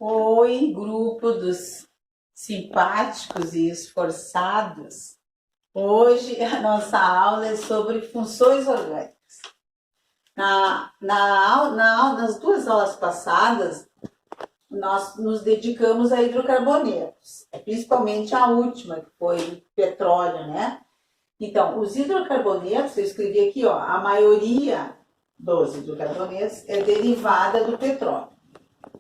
Oi, grupo dos simpáticos e esforçados. Hoje a nossa aula é sobre funções orgânicas. Nas duas aulas passadas, nós nos dedicamos a hidrocarbonetos, principalmente a última, que foi petróleo, né? Então, os hidrocarbonetos, eu escrevi aqui, ó, a maioria dos hidrocarbonetos é derivada do petróleo.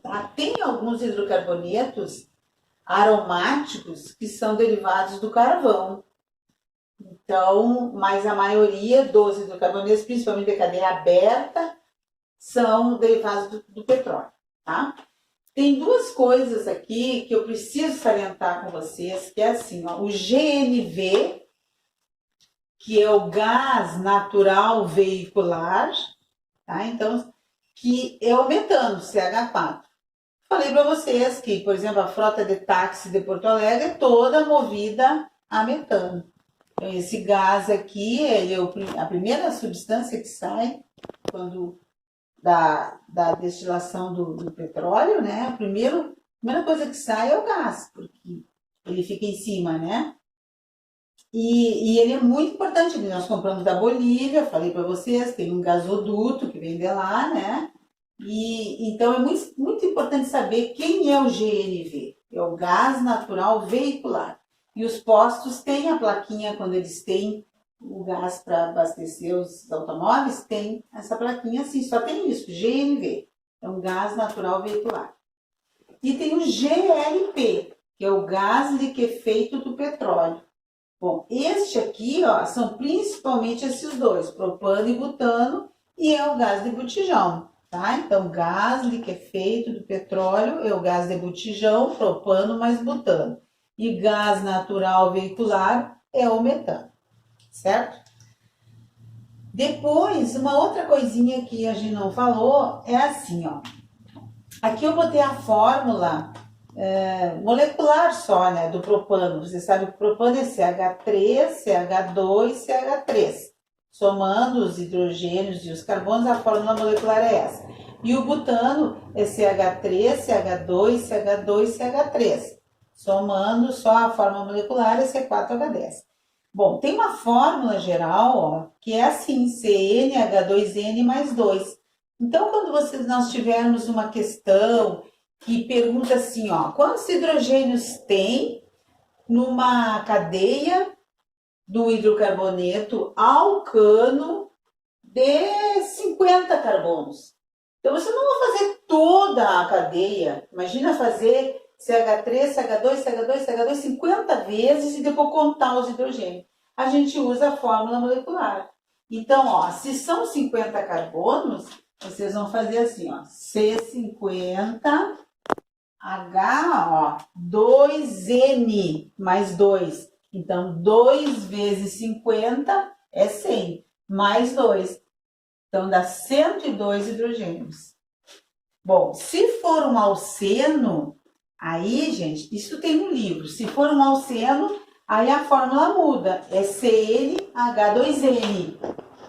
Tá? Tem alguns hidrocarbonetos aromáticos que são derivados do carvão. Então, mas a maioria dos hidrocarbonetos, principalmente da cadeia aberta, são derivados do petróleo, tá? Tem duas coisas aqui que eu preciso salientar com vocês, que é assim, ó, o GNV, que é o gás natural veicular, tá? Então, que é o metano, CH4. Falei para vocês que, por exemplo, a frota de táxi de Porto Alegre é toda movida a metano. Então, esse gás aqui, ele é a primeira substância que sai quando da destilação do petróleo, né? A primeira coisa que sai é o gás, porque ele fica em cima, né? E ele é muito importante. Nós compramos da Bolívia, falei para vocês, tem um gasoduto que vem de lá, né? E então é muito importante saber quem é o GNV, é o gás natural veicular. E os postos têm a plaquinha, quando eles têm o gás para abastecer os automóveis, tem essa plaquinha assim, só tem isso, GNV, é um gás natural veicular. E tem o GLP, que é o gás liquefeito do petróleo. Bom, este aqui, ó, são principalmente esses dois, propano e butano, e é o gás de botijão. Tá? Então, gás liquefeito do petróleo é o gás de botijão, propano mais butano. E gás natural veicular é o metano, certo? Depois, uma outra coisinha que a gente não falou é assim, ó. Aqui eu botei a fórmula molecular só, né, do propano. Você sabe que o propano é CH3, CH2, CH3. Somando os hidrogênios e os carbonos, a fórmula molecular é essa. E o butano é CH3, CH2, CH2, CH3. Somando só a fórmula molecular é C4H10. Bom, tem uma fórmula geral, ó, que é assim, CnH2n mais 2. Então, quando nós tivermos uma questão que pergunta assim, ó, quantos hidrogênios tem numa cadeia do hidrocarboneto alcano de 50 carbonos. Então, você não vai fazer toda a cadeia. Imagina fazer CH3, CH2, CH2, CH2 50 vezes e depois contar os hidrogênios. A gente usa a fórmula molecular. Então, ó, se são 50 carbonos, vocês vão fazer assim, ó, C50H, ó, 2N mais 2. Então, 2 vezes 50 é 100, mais 2. Então, dá 102 hidrogênios. Bom, se for um alceno, aí, gente, isso tem no livro. Se for um alceno, aí a fórmula muda. É CnH2n.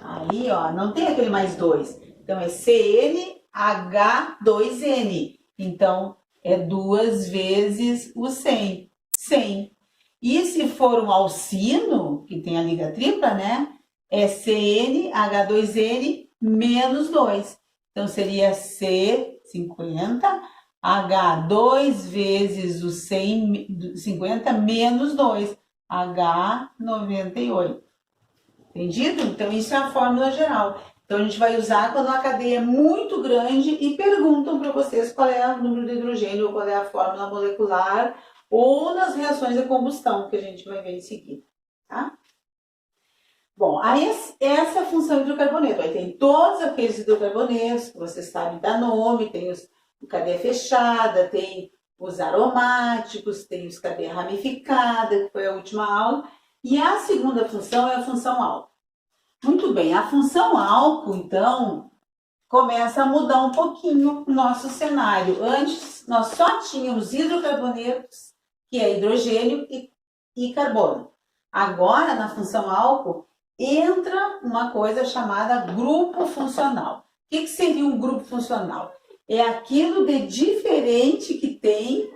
Aí, ó, não tem aquele mais 2. Então, é CnH2n. Então, é 2 vezes o 100. 100. E se for um alcino, que tem a liga tripla, né? É CnH2n menos 2. Então, seria C50, H2 vezes o 150 menos 2, H98. Entendido? Então, isso é a fórmula geral. Então, a gente vai usar quando a cadeia é muito grande e perguntam para vocês qual é o número de hidrogênio ou qual é a fórmula molecular ou nas reações de combustão, que a gente vai ver em seguida, tá? Bom, aí essa é a função hidrocarboneto. Aí tem todos aqueles hidrocarbonetos que vocês sabem dar nome, tem os cadeia fechada, tem os aromáticos, tem os cadeia ramificada, que foi a última aula. E a segunda função é a função álcool. Muito bem, a função álcool, então, começa a mudar um pouquinho o nosso cenário. Antes, nós só tínhamos hidrocarbonetos, que é hidrogênio e carbono. Agora, na função álcool, entra uma coisa chamada grupo funcional. O que seria um grupo funcional? É aquilo de diferente que tem,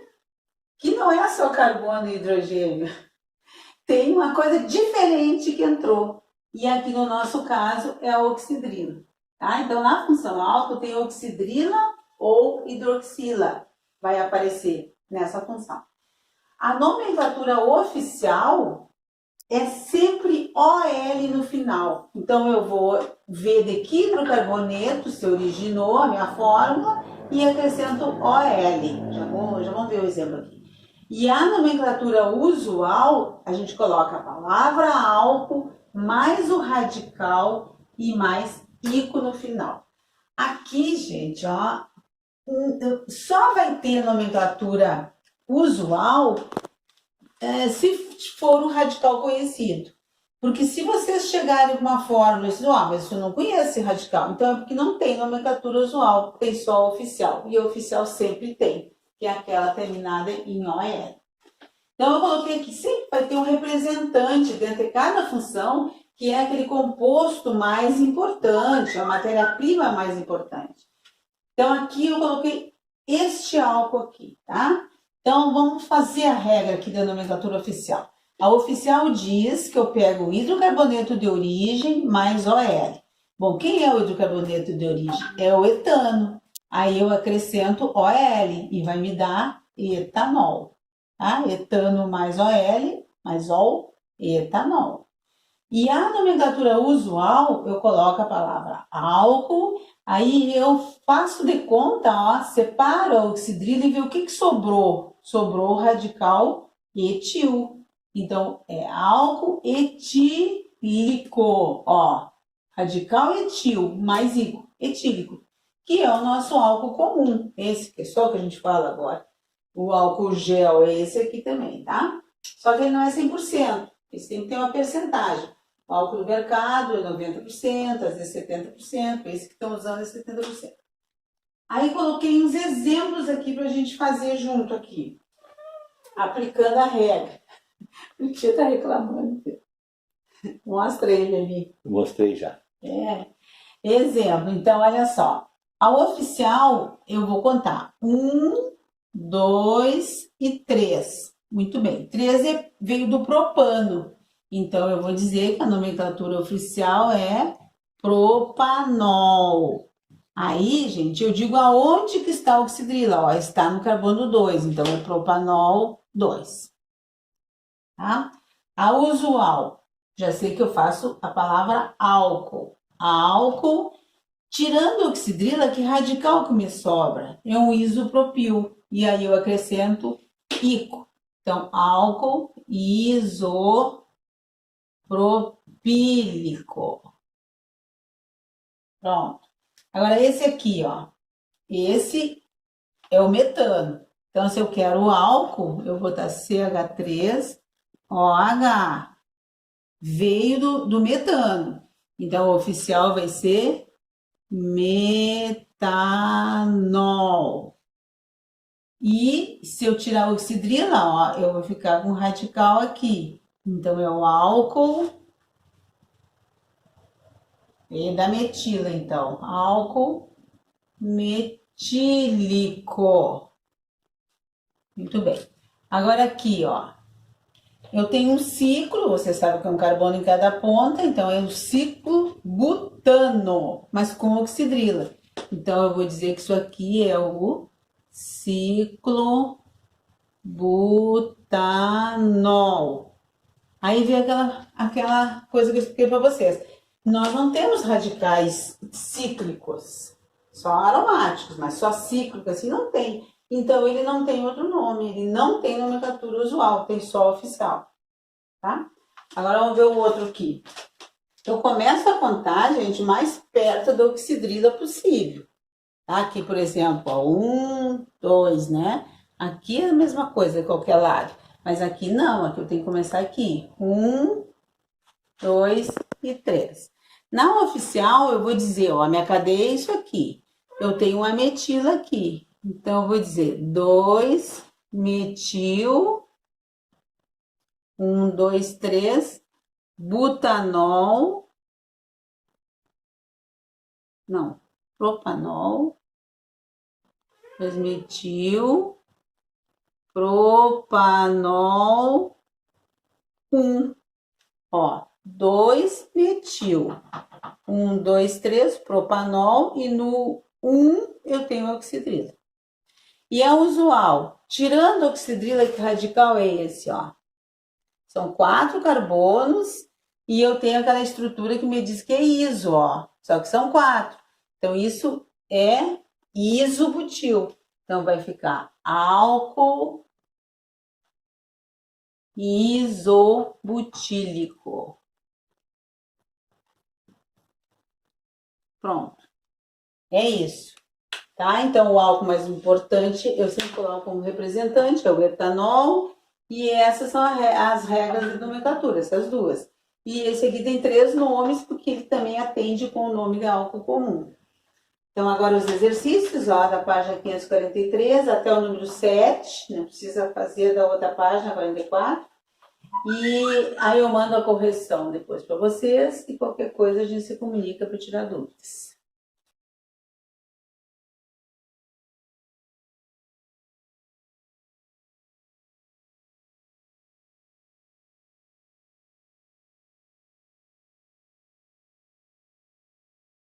que não é só carbono e hidrogênio. Tem uma coisa diferente que entrou. E aqui no nosso caso é a oxidrina. Tá? Então, na função álcool tem oxidrina ou hidroxila. Vai aparecer nessa função. A nomenclatura oficial é sempre OL no final. Então, eu vou ver de que hidrocarboneto se originou a minha fórmula e acrescento OL. Já vamos ver o exemplo aqui. E a nomenclatura usual, a gente coloca a palavra álcool, mais o radical e mais ico no final. Aqui, gente, ó, só vai ter nomenclatura usual se for um radical conhecido. Porque se vocês chegarem com uma fórmula e dizem, mas eu não conheço esse radical, então é porque não tem nomenclatura usual, tem só oficial. E oficial sempre tem, que é aquela terminada em OL. Então eu coloquei aqui, sempre vai ter um representante dentro de cada função, que é aquele composto mais importante, a matéria-prima mais importante. Então aqui eu coloquei este álcool aqui, tá? Então, vamos fazer a regra aqui da nomenclatura oficial. A oficial diz que eu pego o hidrocarboneto de origem mais OL. Bom, quem é o hidrocarboneto de origem? É o etano. Aí eu acrescento OL e vai me dar etanol. Tá? Etano mais OL, mais OL, etanol. E a nomenclatura usual, eu coloco a palavra álcool, aí eu faço de conta, ó, separo a oxidrina e ver o que sobrou. Sobrou o radical etil. Então, é álcool etílico, ó. Radical etil mais etílico, que é o nosso álcool comum. Esse que é só que a gente fala agora. O álcool gel é esse aqui também, tá? Só que ele não é 100%. Ele tem que ter uma percentagem. O álcool do mercado é 90%, às vezes 70%, esse que estão usando é 70%. Aí coloquei uns exemplos aqui para a gente fazer junto aqui, aplicando a regra. O tia está reclamando. Mostra ele ali. Mostrei já. Exemplo, então olha só. A oficial eu vou contar 1, 2 e 3. Muito bem, 3 veio do propano. Então, eu vou dizer que a nomenclatura oficial é propanol. Aí, gente, eu digo aonde que está a oxidrila. Ó, está no carbono 2, então é propanol 2. Tá? A usual, já sei que eu faço a palavra álcool. Álcool, tirando a oxidrila, que radical que me sobra? É um isopropil. E aí eu acrescento ico. Então, álcool isopropílico. Pronto. Agora, esse aqui, ó. Esse é o metano. Então, se eu quero o álcool, eu vou botar CH3OH. Veio do metano. Então, o oficial vai ser metanol. E se eu tirar a oxidrila, ó, eu vou ficar com um radical aqui. Então, é o álcool e da metila, então. Álcool metílico. Muito bem. Agora aqui, ó. Eu tenho um ciclo, você sabe que é um carbono em cada ponta, então é um ciclo butano, mas com oxidrila. Então, eu vou dizer que isso aqui é o ciclo butanol. Aí vem aquela coisa que eu expliquei para vocês. Nós não temos radicais cíclicos, só aromáticos, mas só cíclico assim não tem. Então, ele não tem outro nome, ele não tem nomenclatura usual, tem só oficial, tá? Agora, vamos ver o outro aqui. Eu começo a contar, gente, mais perto da oxidrila possível. Tá? Aqui, por exemplo, ó, 1, 2, né? Aqui é a mesma coisa de qualquer lado. Mas aqui não, aqui eu tenho que começar aqui. 1, 2 e 3. Na oficial, eu vou dizer, ó, a minha cadeia é isso aqui. Eu tenho uma metila aqui. Então, eu vou dizer 2-metil, 1, 2, 3, butanol, não, propanol, 2-metil propanol 1. Ó, 2-metil. 1, 2, 3, propanol, e no 1 eu tenho oxidrila. E é usual, tirando a oxidrila, que radical é esse, ó? São 4 carbonos e eu tenho aquela estrutura que me diz que é iso, ó. Só que são 4. Então, isso é isobutil. Então, vai ficar álcool isobutílico. Pronto. É isso. Tá? Então, o álcool mais importante, eu sempre coloco como representante, é o etanol, e essas são as regras de nomenclatura, essas duas. E esse aqui tem 3 nomes, porque ele também atende com o nome de álcool comum. Então, agora os exercícios, ó, da página 543 até o número 7, não precisa fazer da outra página, 44. E aí eu mando a correção depois para vocês, e qualquer coisa a gente se comunica para tirar dúvidas.